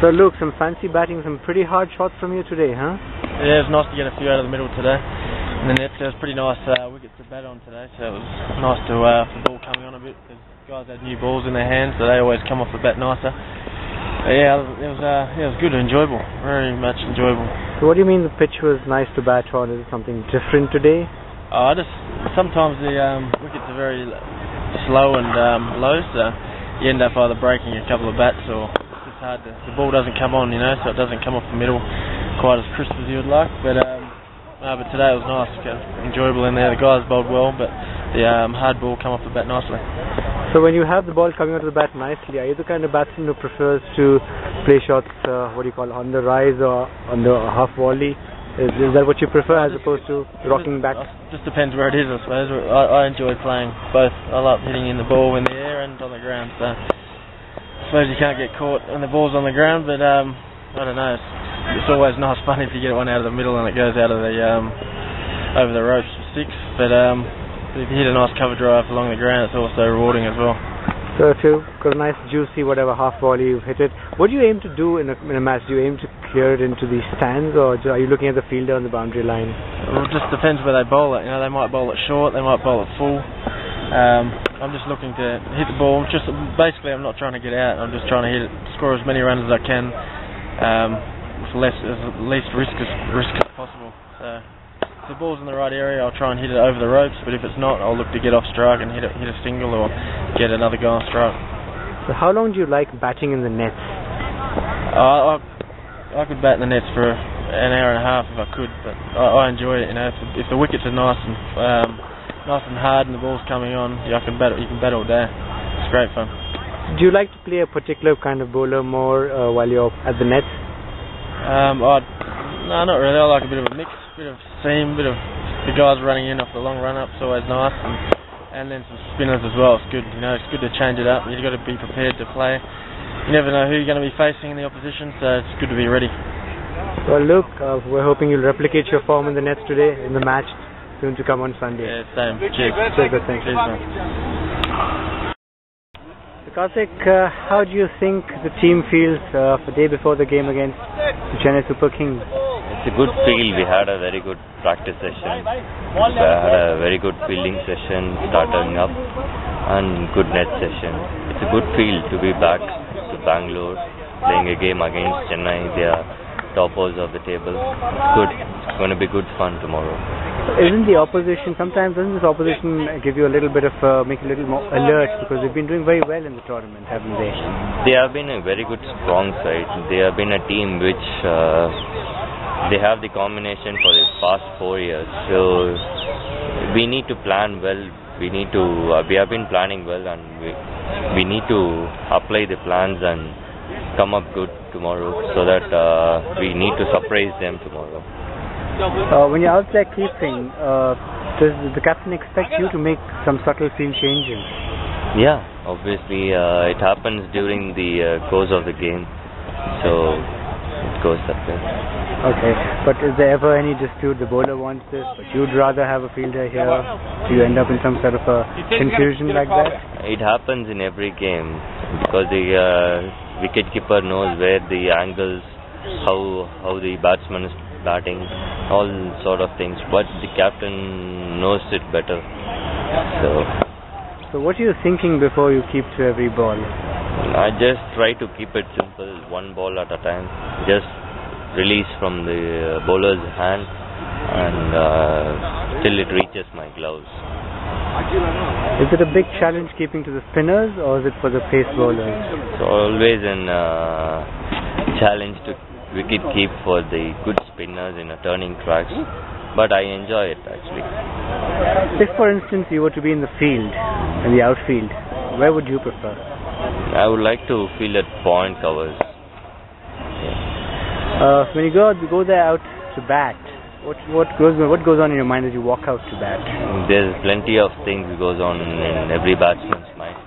So Luke, some fancy batting, some pretty hard shots from you today, huh? Yeah, it was nice to get a few out of the middle today. And the nets, it was pretty nice wickets to bat on today, so it was nice to the ball coming on a bit, because guys had new balls in their hands, so they always come off the bat nicer. But yeah, it was good and enjoyable, very much enjoyable. So what do you mean the pitch was nice to bat on? Is it something different today? Sometimes the wickets are very slow and low, so you end up either breaking a couple of bats or it's just hard the ball doesn't come on, so it doesn't come off the middle quite as crisp as you would like. But today it was nice, enjoyable in there. The guys bowled well, but the hard ball come off the bat nicely. So when you have the ball coming onto the bat nicely, are you the kind of batsman who prefers to play shots, on the rise or on the half volley? Is that what you prefer as opposed to rocking back? Just depends where it is, I suppose. I enjoy playing both. I like hitting in the ball in the air and on the ground. So I suppose you can't get caught when the ball's on the ground, but I don't know. It's always nice fun if you get one out of the middle and it goes out of the over the ropes for six. But if you hit a nice cover drive along the ground, it's also rewarding as well. So if you've got a nice juicy half volley, you've hit it. What do you aim to do in a match? Do you aim to clear it into the stands, or are you looking at the fielder on the boundary line? Well, it just depends where they bowl it. They might bowl it short, they might bowl it full. I'm just looking to hit the ball. Basically, I'm not trying to get out. I'm just trying to hit it, score as many runs as I can, with least risk as possible. So if the ball's in the right area, I'll try and hit it over the ropes, but if it's not, I'll look to get off strike and hit a single or get another guy on strike. So how long do you like batting in the nets? I could bat in the nets for an hour and a half if I could, but I enjoy it. If the wickets are nice and hard and the ball's coming on, you can bat all day. It's great fun. Do you like to play a particular kind of bowler more while you're at the nets? No, not really. I like a bit of a mix, bit of seam, bit of the guys running in off the long run-ups, always nice, and then some spinners as well. It's good, it's good to change it up. You've got to be prepared to play. You never know who you're going to be facing in the opposition, so it's good to be ready. Well, Luke, we're hoping you'll replicate your form in the nets today, in the match, soon to come on Sunday. Yeah, same. Cheers. Thanks. Cheers, man. Karthik, how do you think the team feels the day before the game against the Chennai Super Kings? It's a good feel. We had a very good practice session. We had a very good fielding session starting up and good net session. It's a good feel to be back to Bangalore playing a game against Chennai. They are toppers of the table. It's good. It's going to be good fun tomorrow. Doesn't this opposition give you a little bit of, make you a little more alert, because they've been doing very well in the tournament, haven't they? They have been a very good strong side. They have been a team which they have the combination for the past 4 years. So we need to plan well. We have been planning well, and we need to apply the plans and come up good tomorrow, so that we need to surprise them tomorrow. When you're out there keeping, does the captain expect you to make some subtle field changes? Yeah, obviously it happens during the course of the game, so it goes that way. Okay, but is there ever any dispute? The bowler wants this, but you'd rather have a fielder here. Do you end up in some sort of a confusion like that? It happens in every game, because the wicketkeeper knows where the angles, how the batsman is batting, all sort of things, but the captain knows it better. So what are you thinking before you keep to every ball? I just try to keep it simple, one ball at a time. Just release from the bowler's hand and till it reaches my gloves. Is it a big challenge keeping to the spinners, or is it for the pace bowlers? It's always a challenge to wicket keep for the good spinners in a turning tracks, but I enjoy it actually. If for instance you were to be in the field, in the outfield, where would you prefer? I would like to field at point covers. When you go there out to bat, what goes on in your mind as you walk out to bat? There's plenty of things goes on in every batsman's mind.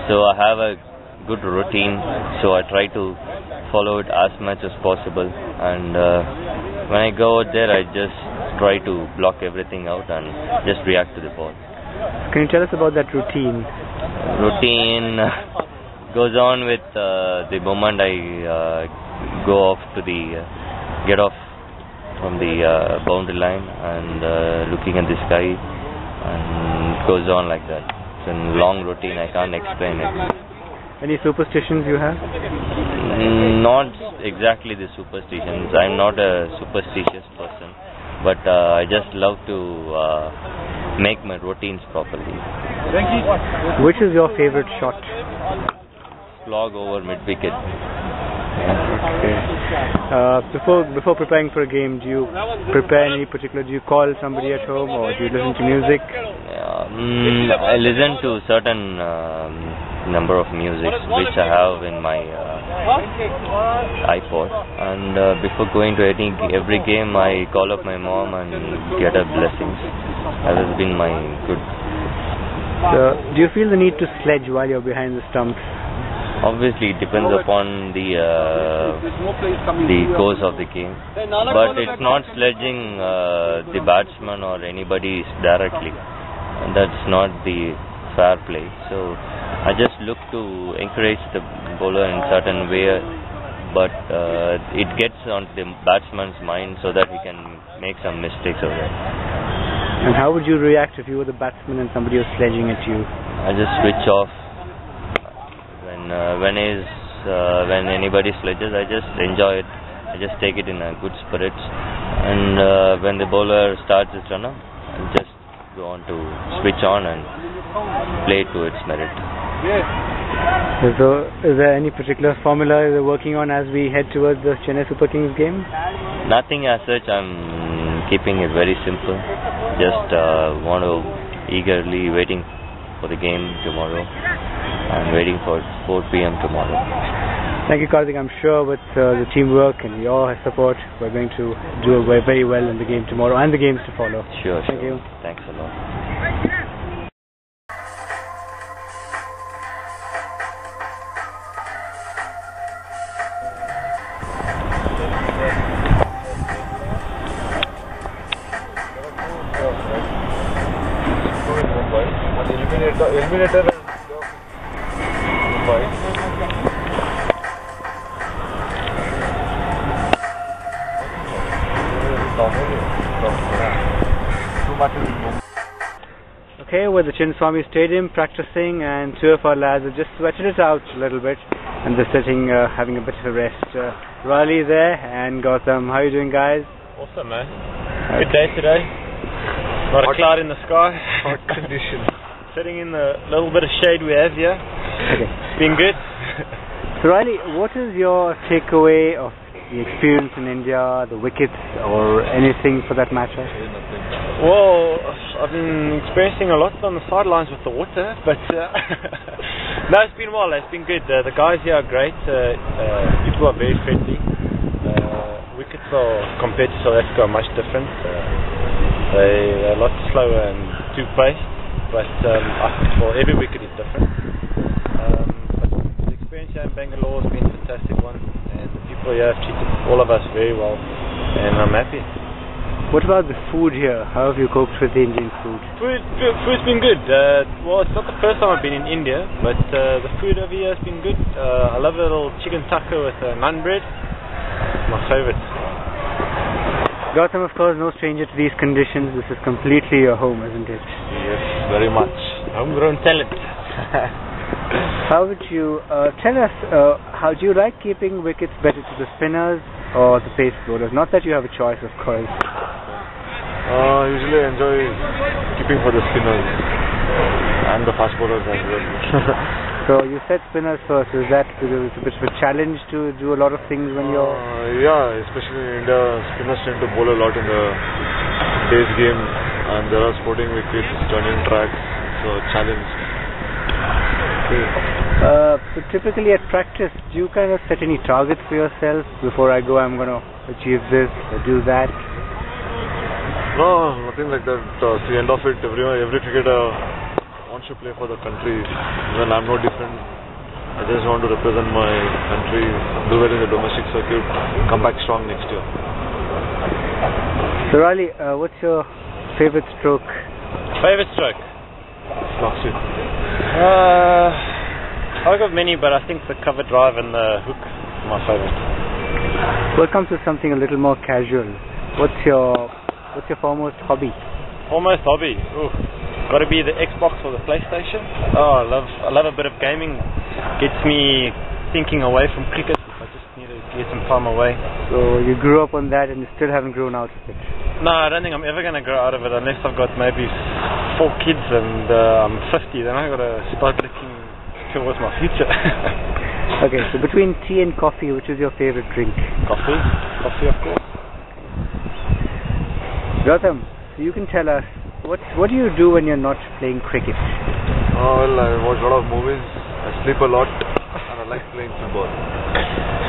So I have a good routine, so I try to follow it as much as possible, and when I go out there I just try to block everything out and just react to the ball. Can you tell us about that routine? goes on with the moment I go off to get off from the boundary line and looking at the sky, and it goes on like that. It's a long routine, I can't explain it. Any superstitions you have? Not exactly the superstitions. I'm not a superstitious person, but I just love to make my routines properly. Which is your favorite shot? Slog over mid-wicket. Okay. Before preparing for a game, do you prepare any particular? Do you call somebody at home, or do you listen to music? I listen to certain number of music which I have in my iPod, and before going to every game, I call up my mom and get her blessings. That has been my good. Do you feel the need to sledge while you're behind the stumps? Obviously, it depends upon the course of the game, but it's not sledging the batsman or anybody directly. That's not the fair play. So I just look to encourage the bowler in certain way, but it gets on the batsman's mind so that he can make some mistakes over there. And how would you react if you were the batsman and somebody was sledging at you? I just switch off. When anybody sledges, I just enjoy it. I just take it in a good spirits. And when the bowler starts his run-up, I just go on to switch on and play to its merit. So, is there any particular formula you're working on as we head towards the Chennai Super Kings game? Nothing as such. I'm keeping it very simple. Just want to eagerly waiting for the game tomorrow. I'm waiting for 4 p.m. tomorrow. Thank you, Karthik. I'm sure with the teamwork and your support, we're going to do very well in the game tomorrow and the games to follow. Sure. Thank you. Thanks a lot. Eliminator. Okay, we're at the Chinnaswamy Stadium practicing, and two of our lads have just sweated it out a little bit, and they're sitting having a bit of a rest. Rilee there and Gautham. How are you doing, guys? Awesome, man. Good day today. Not a cloud in the sky. Hot condition. Sitting in the little bit of shade we have here. Okay. Been good. So Rilee, what is your takeaway of the experience in India, the wickets, or anything for that matter? Well, I've been experiencing a lot on the sidelines with the water, but no, it's been well. It's been good. The guys here are great. People are very friendly. Wickets are, compared to South Africa, are much different. They're a lot slower and two-paced, but for every wicket is different. But the experience here in Bangalore has been a fantastic one, and the people here have treated all of us very well, and I'm happy. What about the food here? How have you coped with the Indian food? Food's been good. Well, it's not the first time I've been in India, but the food over here has been good. I love a little chicken taco with naan bread. My favorite. Gautham, of course, no stranger to these conditions. This is completely your home, isn't it? Yes, very much. Homegrown talent. How would you tell us? How do you like keeping wickets better to the spinners or the pace bowlers? Not that you have a choice, of course. Usually enjoy keeping for the spinners and the fast bowlers as well. So you said spinners first. Is that because it's a bit of a challenge to do a lot of things when you're... Yeah, especially in India, spinners tend to bowl a lot in the day's game, and there are sporting wickets, turning tracks, so challenge. So typically at practice, do you kind of set any targets for yourself? Before I go, I'm going to achieve this or do that? No, nothing like that. At the end of it, every cricketer wants to play for the country. When I'm no different, I just want to represent my country, do well in the domestic circuit, come back strong next year. So Rilee, what's your favorite stroke? Favorite stroke? Rossou. I've got many, but I think the cover drive and the hook are my favourite. We'll come to something a little more casual. What's your foremost hobby? Foremost hobby? Ooh, got to be the Xbox or the PlayStation. Oh, I love a bit of gaming. Gets me thinking away from cricket. I just need to get some time away. So you grew up on that and you still haven't grown out of it? No, I don't think I'm ever going to grow out of it unless I've got maybe 4 kids and I'm 50. Then I've got to start looking towards my future. Okay, so between tea and coffee, which is your favourite drink? Coffee. Coffee, of course. Gautham, so you can tell us, what do you do when you're not playing cricket? Oh, well, I watch a lot of movies, I sleep a lot, and I like playing football.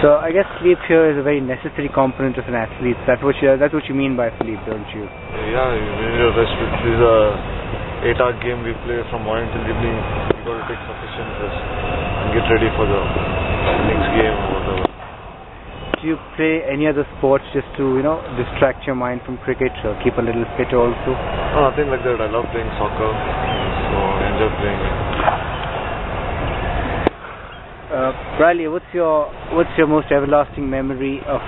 So I guess sleep here is a very necessary component of an athlete. That's what you mean by sleep, don't you? Yeah, you need to rest. This is a 8-hour game we play from morning till evening. You got to take sufficient rest and get ready for the next game or whatever. Do you play any other sports just to, distract your mind from cricket or keep a little fit also? No, nothing like that. I love playing soccer, so I enjoy playing it. Rilee, what's your most everlasting memory of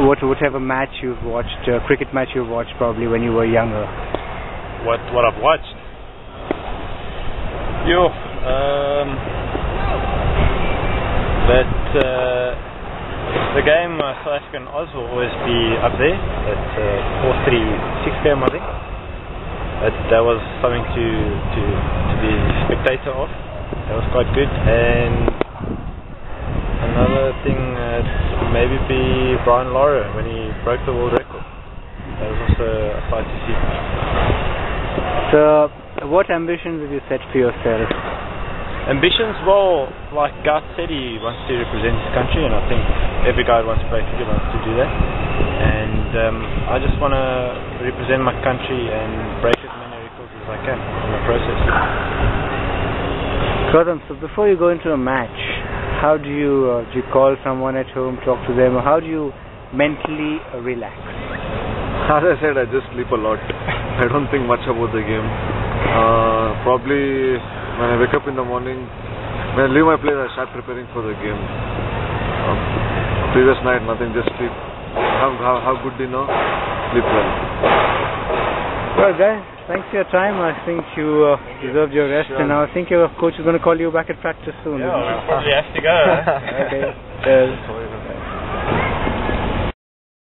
whatever match you've watched, cricket match you've watched probably when you were younger? What I've watched? The game South African Oz will always be up there. That 4-3-6 game, I think. That was something to be spectator of. That was quite good. And another thing maybe be Brian Lara when he broke the world record. That was also a sight to see. So, what ambitions have you set for yourself? Ambitions? Well, like Garth said, he wants to represent his country, and I think every guy who wants to play cricket wants to do that. And I just want to represent my country and break as many records as I can in the process. Gautham, so before you go into a match, how do you call someone at home, talk to them, or how do you mentally relax? As I said, I just sleep a lot. I don't think much about the game. Probably when I wake up in the morning, when I leave my place, I start preparing for the game. Previous night, nothing, just sleep. Have good dinner, sleep well. Well, guys, thanks for your time. I think you deserved your rest, and I think your coach is going to call you back at practice soon. Yeah, we'll probably have to go. Okay. Cheers.